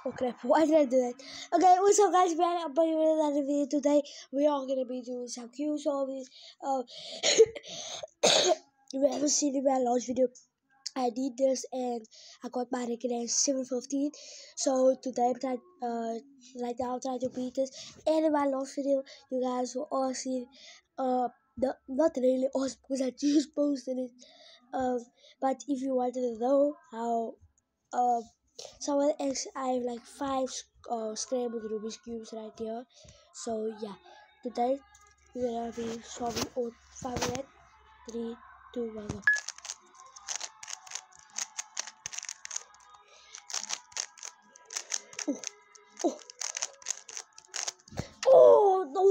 Oh crap, why did I do that? Okay, what's up guys, I'm back with another video today. We are gonna be doing some Q zombies. You haven't seen my launch video. I did this and I got my rank at 715. So today I'm trying, right now I'm trying to beat this. And in my last video, you guys will all see, not really awesome because I just posted it. But if you wanted to know how, someone else, I have like 5 scrambled Rubik's cubes right here. So yeah, today we're gonna be solving all 5 minutes. 3, 2, 1, go. Oh, oh, no.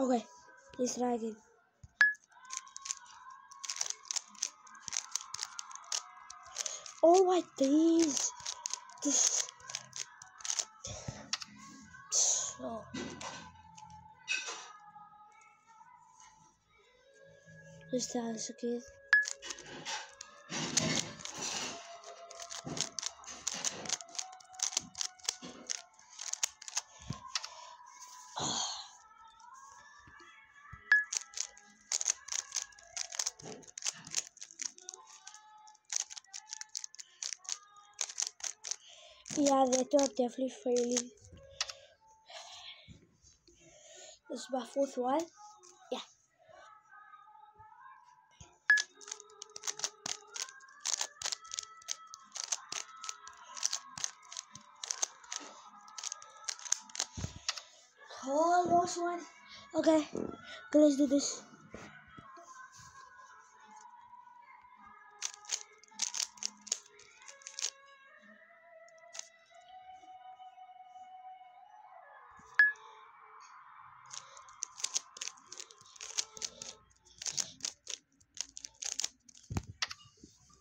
Okay, let's try again. Oh my days. This. Oh. Let's try this again. Yeah, that was definitely failing. This is my 4th one. Yeah. Oh, last one. Okay, let's do this.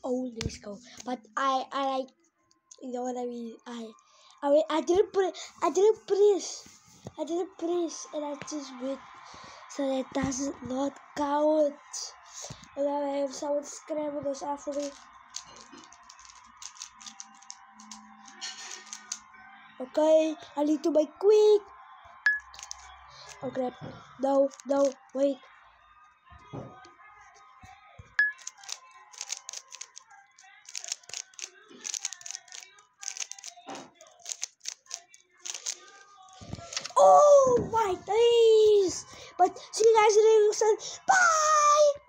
Oh, let's go. But I like, you know what I mean. I didn't press, and I just wait, so that does not count. And then I have someone scramble those after me. Okay, I need to make quick. Oh crap! No, wait.